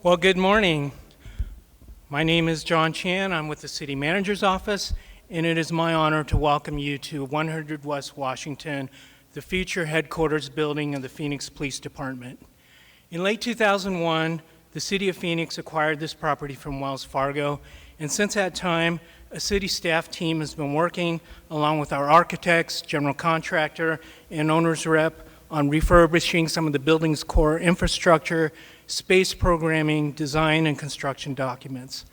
Well, good morning. My name is John Chan. I'm with the City Manager's Office, and it is my honor to welcome you to 100 West Washington, the future headquarters building of the Phoenix Police Department. In late 2001, the City of Phoenix acquired this property from Wells Fargo, and since that time, a city staff team has been working along with our architects, general contractor, and owner's rep on refurbishing some of the building's core infrastructure, space programming, design, and construction documents.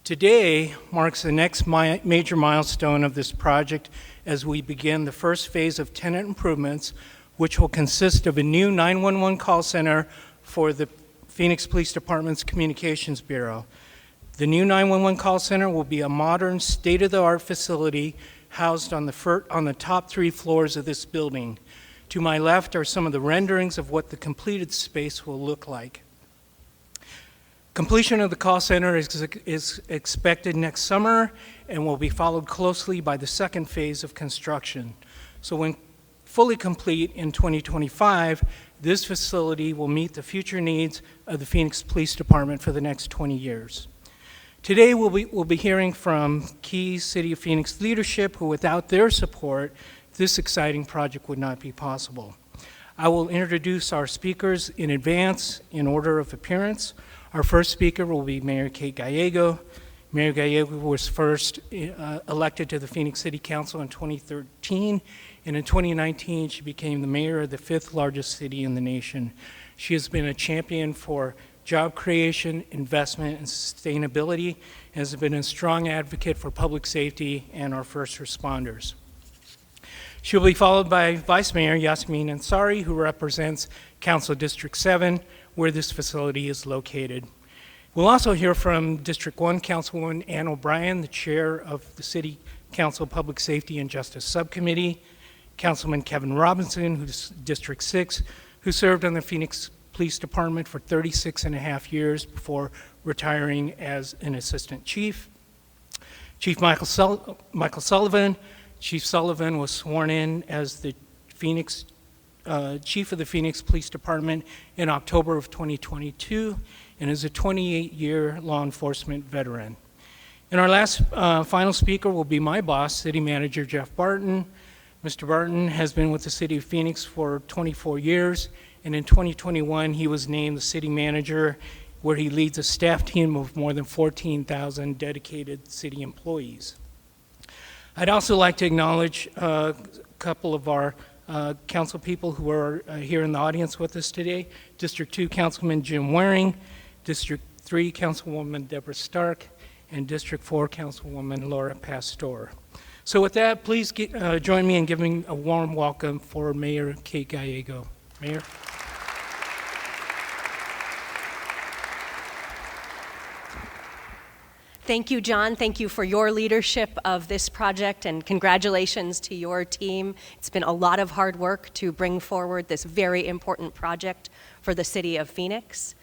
Today marks the next major milestone of this project as we begin the first phase of tenant improvements, which will consist of a new 911 call center for the Phoenix Police Department's Communications Bureau. The new 911 call center will be a modern, state-of-the-art facility housed on the top 3 floors of this building. To my left are some of the renderings of what the completed space will look like. Completion of the call center is expected next summer and will be followed closely by the second phase of construction. So when fully complete in 2025, this facility will meet the future needs of the Phoenix Police Department for the next 20 years. Today, we'll be hearing from key City of Phoenix leadership who, without their support, this exciting project would not be possible. I will introduce our speakers in advance in order of appearance. Our first speaker will be Mayor Kate Gallego. Mayor Gallego was first elected to the Phoenix City Council in 2013, and in 2019, she became the mayor of the 5th largest city in the nation. She has been a champion for job creation, investment, and sustainability, and has been a strong advocate for public safety and our first responders. She will be followed by Vice Mayor Yasmin Ansari, who represents Council District 7, where this facility is located. We'll also hear from District 1 Councilwoman Ann O'Brien, the chair of the City Council Public Safety and Justice Subcommittee, Councilman Kevin Robinson, who's District 6, who served on the Phoenix Police Department for 36 and a half years before retiring as an assistant chief. Chief Michael Sullivan. Chief Sullivan was sworn in as the chief of the Phoenix Police Department in October of 2022 and is a 28-year law enforcement veteran. And our last final speaker will be my boss, City Manager Jeff Barton. Mr. Barton has been with the City of Phoenix for 24 years, and in 2021, he was named the city manager, where he leads a staff team of more than 14,000 dedicated city employees. I'd also like to acknowledge a couple of our council people who are here in the audience with us today. District 2 Councilman Jim Waring, District 3 Councilwoman Deborah Stark, and District 4 Councilwoman Laura Pastor. So with that, please join me in giving a warm welcome for Mayor Kate Gallego. Mayor. Thank you, John. Thank you for your leadership of this project, and congratulations to your team. It's been a lot of hard work to bring forward this very important project for the City of Phoenix.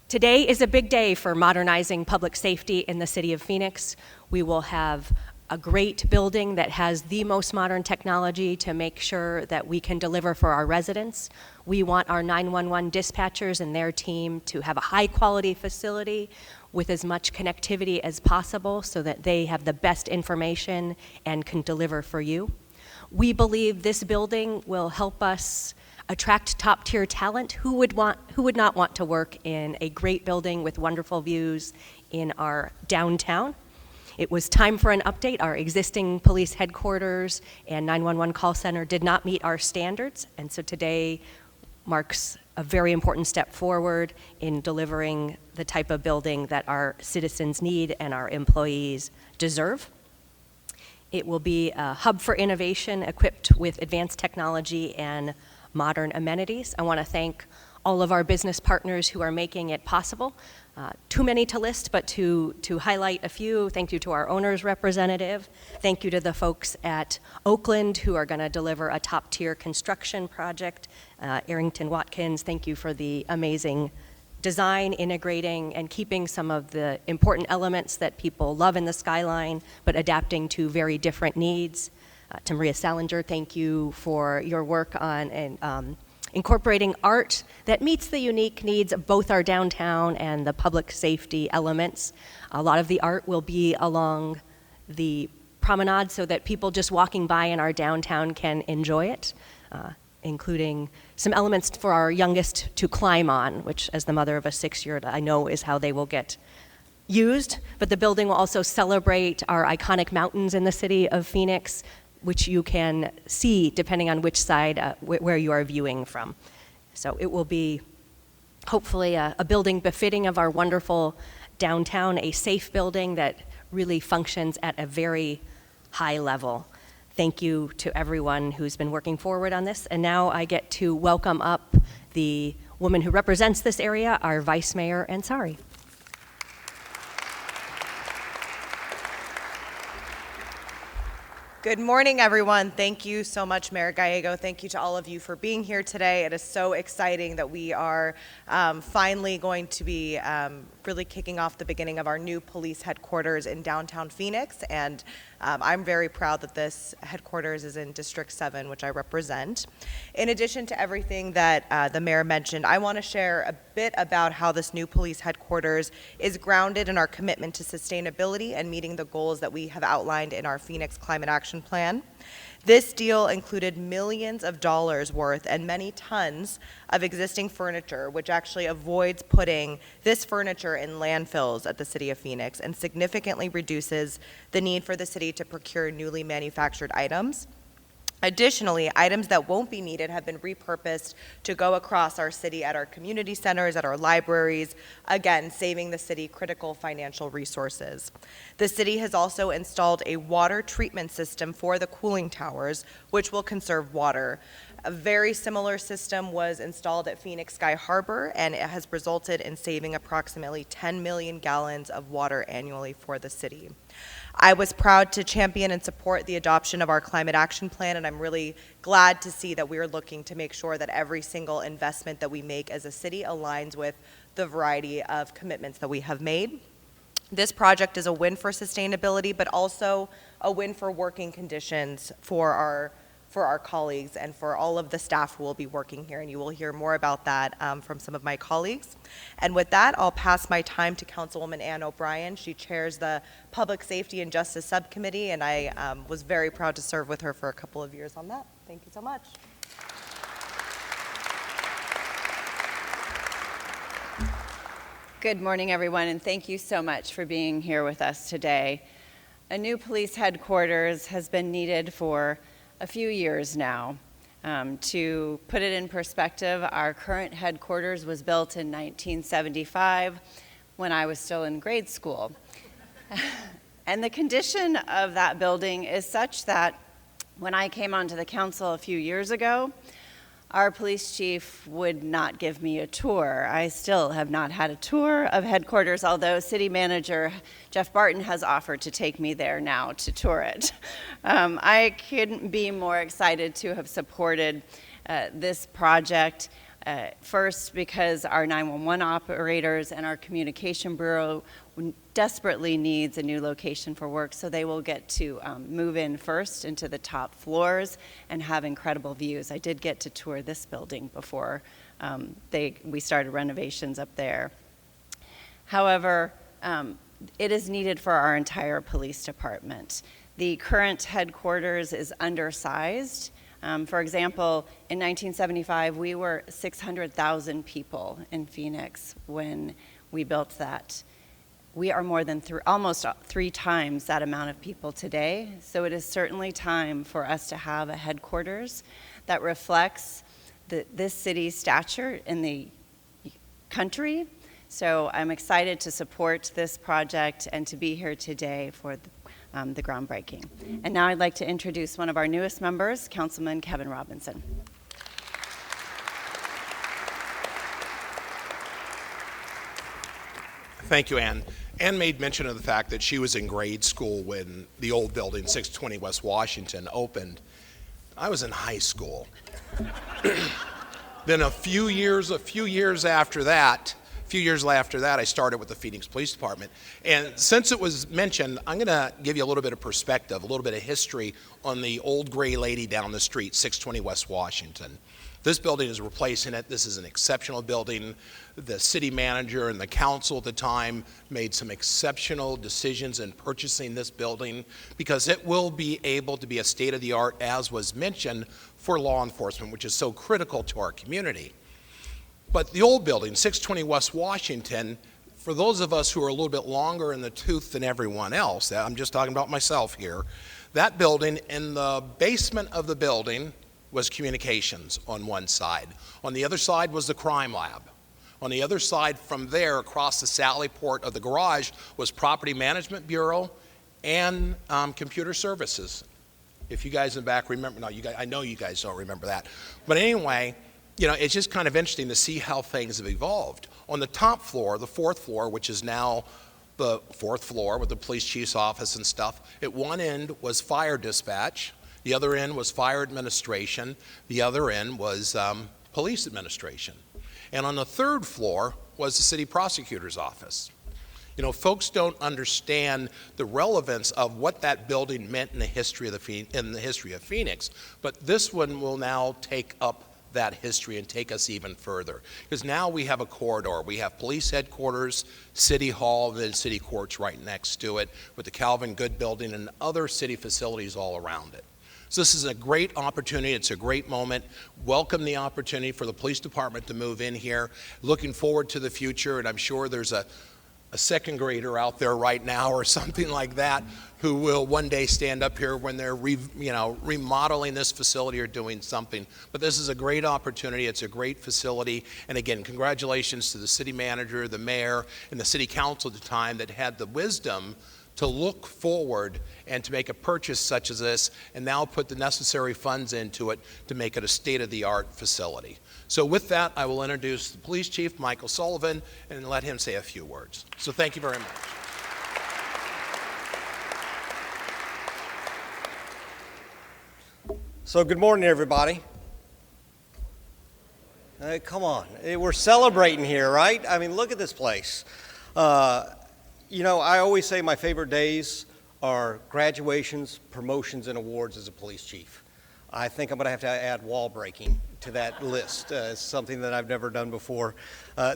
Today is a big day for modernizing public safety in the City of Phoenix. We will have a great building that has the most modern technology to make sure that we can deliver for our residents. We want our 911 dispatchers and their team to have a high-quality facility with as much connectivity as possible so that they have the best information and can deliver for you. We believe this building will help us attract top-tier talent. Who would not want to work in a great building with wonderful views in our downtown? It was time for an update. Our existing police headquarters and 911 call center did not meet our standards, and so today marks a very important step forward in delivering the type of building that our citizens need and our employees deserve. It will be a hub for innovation equipped with advanced technology and modern amenities. I want to thank all of our business partners who are making it possible. Too many to list, but to highlight a few, thank you to our owner's representative. Thank you to the folks at Oakland who are going to deliver a top-tier construction project. Arrington Watkins, thank you for the amazing design, integrating, and keeping some of the important elements that people love in the skyline, but adapting to very different needs. To Maria Salinger, thank you for your work on incorporating art that meets the unique needs of both our downtown and the public safety elements. A lot of the art will be along the promenade so that people just walking by in our downtown can enjoy it, including some elements for our youngest to climb on, which as the mother of a 6-year-old, I know is how they will get used. But the building will also celebrate our iconic mountains in the city of Phoenix, which you can see depending on which side, where you are viewing from. So it will be hopefully a building befitting of our wonderful downtown, a safe building that really functions at a very high level. Thank you to everyone who's been working forward on this. And now I get to welcome up the woman who represents this area, our Vice Mayor Ansari. Good morning, everyone. Thank you so much, Mayor Gallego. Thank you to all of you for being here today. It is so exciting that we are finally going to be really kicking off the beginning of our new police headquarters in downtown Phoenix. And I'm very proud that this headquarters is in District 7, which I represent. In addition to everything that the mayor mentioned, I want to share a bit about how this new police headquarters is grounded in our commitment to sustainability and meeting the goals that we have outlined in our Phoenix Climate Action Plan. This deal included millions of dollars worth and many tons of existing furniture, which actually avoids putting this furniture in landfills at the city of Phoenix and significantly reduces the need for the city to procure newly manufactured items. Additionally, items that won't be needed have been repurposed to go across our city at our community centers, at our libraries, again, saving the city critical financial resources. The city has also installed a water treatment system for the cooling towers, which will conserve water. A very similar system was installed at Phoenix Sky Harbor, and it has resulted in saving approximately 10 million gallons of water annually for the city. I was proud to champion and support the adoption of our climate action plan, and I'm really glad to see that we are looking to make sure that every single investment that we make as a city aligns with the variety of commitments that we have made. This project is a win for sustainability, but also a win for working conditions for our colleagues and for all of the staff who will be working here, and you will hear more about that from some of my colleagues. And with that, I'll pass my time to Councilwoman Ann O'Brien. She chairs the Public Safety and Justice Subcommittee, and I was very proud to serve with her for a couple of years on that. Thank you so much. Good morning, everyone, and thank you so much for being here with us today. A new police headquarters has been needed for a few years now. To put it in perspective, our current headquarters was built in 1975 when I was still in grade school. And the condition of that building is such that when I came onto the council a few years ago, our police chief would not give me a tour. I still have not had a tour of headquarters, although city manager Jeff Barton has offered to take me there now to tour it. I couldn't be more excited to have supported this project. First, because our 911 operators and our communication bureau desperately needs a new location for work, so they will get to move in first into the top floors and have incredible views. I did get to tour this building before we started renovations up there. However, it is needed for our entire police department. The current headquarters is undersized. For example, in 1975, we were 600,000 people in Phoenix when we built that. We are more than almost 3 times that amount of people today, so it is certainly time for us to have a headquarters that reflects this city's stature in the country. So I'm excited to support this project and to be here today for the groundbreaking. And now I'd like to introduce one of our newest members, Councilman Kevin Robinson. Thank you, Ann. Ann made mention of the fact that she was in grade school when the old building, 620 West Washington, opened. I was in high school. Then a few years after that, I started with the Phoenix Police Department. And since it was mentioned, I'm going to give you a little bit of perspective, a little bit of history on the old gray lady down the street, 620 West Washington. This building is replacing it. This is an exceptional building. The city manager and the council at the time made some exceptional decisions in purchasing this building because it will be able to be a state-of-the-art, as was mentioned, for law enforcement, which is so critical to our community. But the old building, 620 West Washington, for those of us who are a little bit longer in the tooth than everyone else, I'm just talking about myself here, that building, in the basement of the building was communications on one side. On the other side was the crime lab. On the other side from there, across the sally port of the garage, was Property Management Bureau and Computer Services. If you guys in the back remember, no, you guys, I know you guys don't remember that. But anyway, you know, it's just kind of interesting to see how things have evolved. On the top floor, the fourth floor, which is now the fourth floor with the police chief's office and stuff, at one end was fire dispatch, the other end was fire administration, the other end was police administration. And on the third floor was the city prosecutor's office. You know, folks don't understand the relevance of what that building meant in the history of Phoenix, but this one will now take up that history and take us even further. Because now we have a corridor. We have police headquarters, city hall, then city courts right next to it, with the Calvin Good building and other city facilities all around it. So this is a great opportunity. It's a great moment. Welcome the opportunity for the police department to move in here. Looking forward to the future, and I'm sure there's a second grader out there right now or something like that who will one day stand up here when they're remodeling this facility or doing something. But this is a great opportunity. It's a great facility. And again, congratulations to the city manager, the mayor, and the city council at the time that had the wisdom to look forward and to make a purchase such as this, and now put the necessary funds into it to make it a state-of-the-art facility. So with that, I will introduce the police chief, Michael Sullivan, and let him say a few words. So thank you very much. So good morning, everybody. Come on, we're celebrating here, right? I mean, look at this place. You know, I always say my favorite days are graduations, promotions, and awards as a police chief. I think I'm going to have to add Wallbreaking to that list. It's something that I've never done before.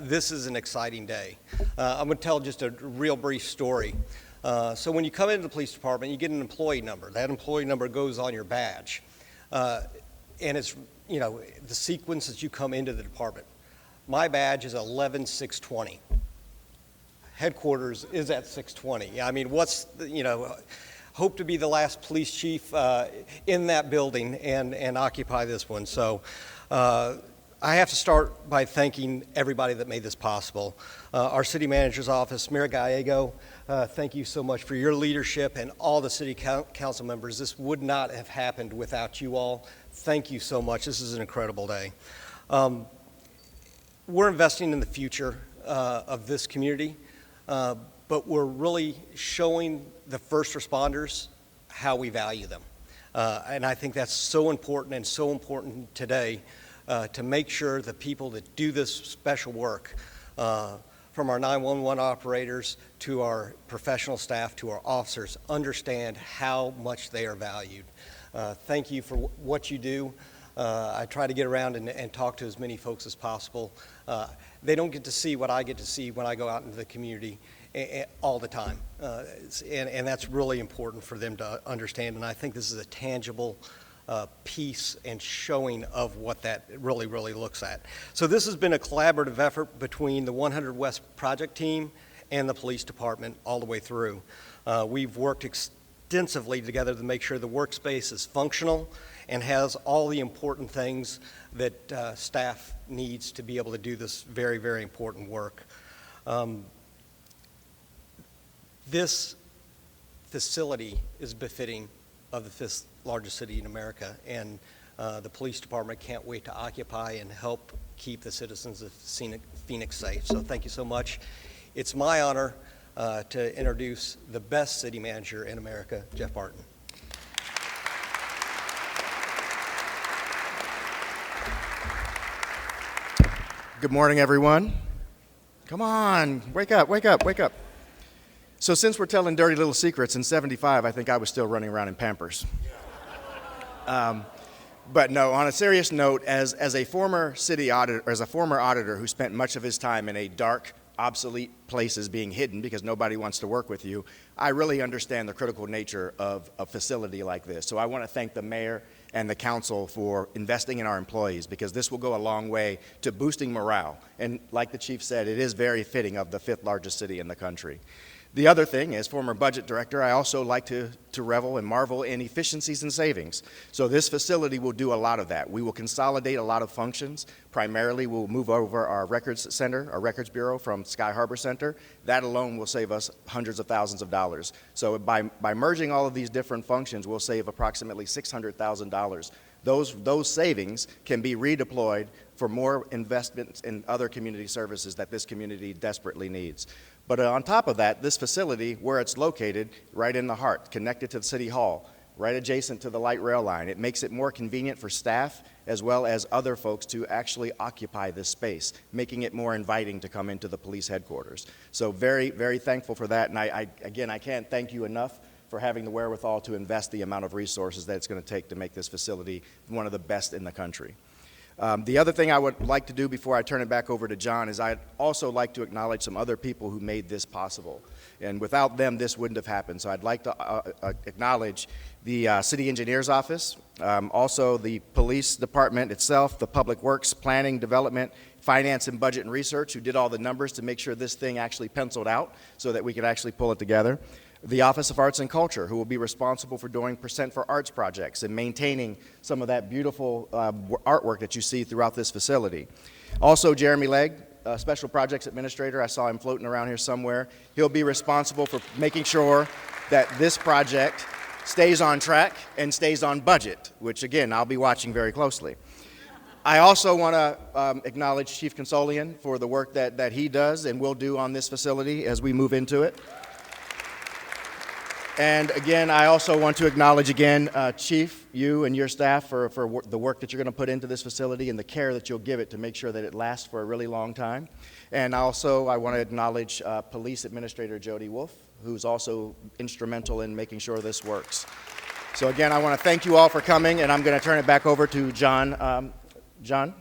This is an exciting day. I'm going to tell just a real brief story. So when you come into the police department, you get an employee number. That employee number goes on your badge. And it's, you know, the sequence as you come into the department. My badge is 11620. Headquarters is at 620. I mean, hope to be the last police chief in that building and occupy this one. So I have to start by thanking everybody that made this possible. Our city manager's office, Mayor Gallego, thank you so much for your leadership, and all the city council members. This would not have happened without you all. Thank you so much. This is an incredible day. We're investing in the future of this community. But we're really showing the first responders how we value them. And I think that's so important, and so important today to make sure the people that do this special work, from our 911 operators to our professional staff to our officers, understand how much they are valued. Thank you for what you do. I try to get around and talk to as many folks as possible. They don't get to see what I get to see when I go out into the community all the time. And that's really important for them to understand. And I think this is a tangible piece and showing of what that really, really looks at. So this has been a collaborative effort between the 100 West project team and the police department all the way through. We've worked extensively together to make sure the workspace is functional and has all the important things that staff needs to be able to do this very, very important work. This facility is befitting of the fifth largest city in America, and the police department can't wait to occupy and help keep the citizens of Phoenix safe. So thank you so much. It's my honor to introduce the best city manager in America, Jeff Barton. Good morning, everyone. Come on, wake up, wake up, wake up. So since we're telling dirty little secrets, in '75, I think I was still running around in Pampers. But no, on a serious note, as a former city auditor, as a former auditor who spent much of his time in a dark, obsolete places being hidden because nobody wants to work with you, I really understand the critical nature of a facility like this. So I want to thank the mayor and the council for investing in our employees, because this will go a long way to boosting morale. And like the chief said, it is very fitting of the 5th largest city in the country. The other thing, as former budget director, I also like to revel and marvel in efficiencies and savings. So this facility will do a lot of that. We will consolidate a lot of functions. Primarily, we'll move over our records center, our records bureau from Sky Harbor Center. That alone will save us hundreds of thousands of dollars. So by merging all of these different functions, we'll save approximately $600,000. Those savings can be redeployed for more investments in other community services that this community desperately needs. But on top of that, this facility, where it's located, right in the heart, connected to the City Hall, right adjacent to the light rail line, it makes it more convenient for staff as well as other folks to actually occupy this space, making it more inviting to come into the police headquarters. So very, very thankful for that. And again, I can't thank you enough for having the wherewithal to invest the amount of resources that it's going to take to make this facility one of the best in the country. The other thing I would like to do before I turn it back over to John is I'd also like to acknowledge some other people who made this possible. And without them, this wouldn't have happened. So I'd like to acknowledge the City Engineer's Office, also the Police Department itself, the Public Works, Planning, Development, Finance and Budget and Research, who did all the numbers to make sure this thing actually penciled out so that we could actually pull it together. The Office of Arts and Culture, who will be responsible for doing Percent for Arts projects and maintaining some of that beautiful artwork that you see throughout this facility. Also, Jeremy Legg, Special Projects Administrator, I saw him floating around here somewhere. He'll be responsible for making sure that this project stays on track and stays on budget, which again, I'll be watching very closely. I also want to acknowledge Chief Consolian for the work that he does and will do on this facility as we move into it. And again, I also want to acknowledge again, Chief, you and your staff for the work that you're going to put into this facility and the care that you'll give it to make sure that it lasts for a really long time. And also, I want to acknowledge Police Administrator Jody Wolf, who's also instrumental in making sure this works. So again, I want to thank you all for coming, and I'm going to turn it back over to John. John?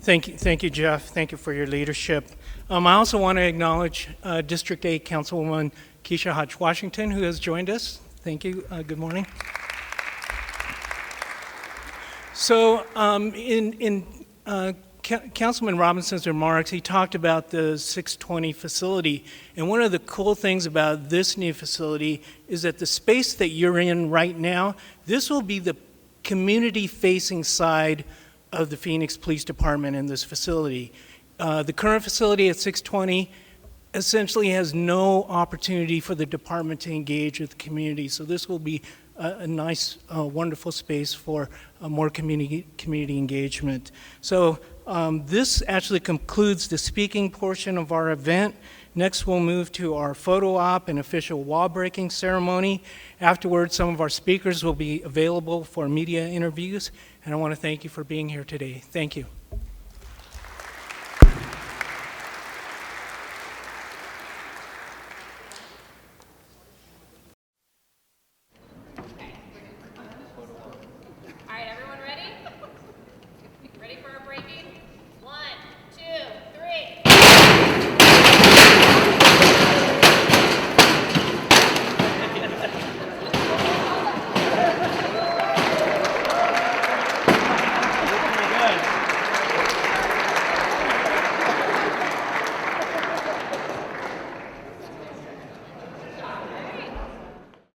Thank you, Jeff. Thank you for your leadership. I also want to acknowledge District 8 Councilwoman Keisha Hodge-Washington, who has joined us. Thank you. Good morning. So in Councilman Robinson's remarks, he talked about the 620 facility. And one of the cool things about this new facility is that the space that you're in right now, this will be the community-facing side of the Phoenix Police Department in this facility. The current facility at 620 essentially has no opportunity for the department to engage with the community. So this will be a nice, wonderful space for more community engagement. So this actually concludes the speaking portion of our event. Next, we'll move to our photo op and official wall-breaking ceremony. Afterwards, some of our speakers will be available for media interviews. And I want to thank you for being here today. Thank you.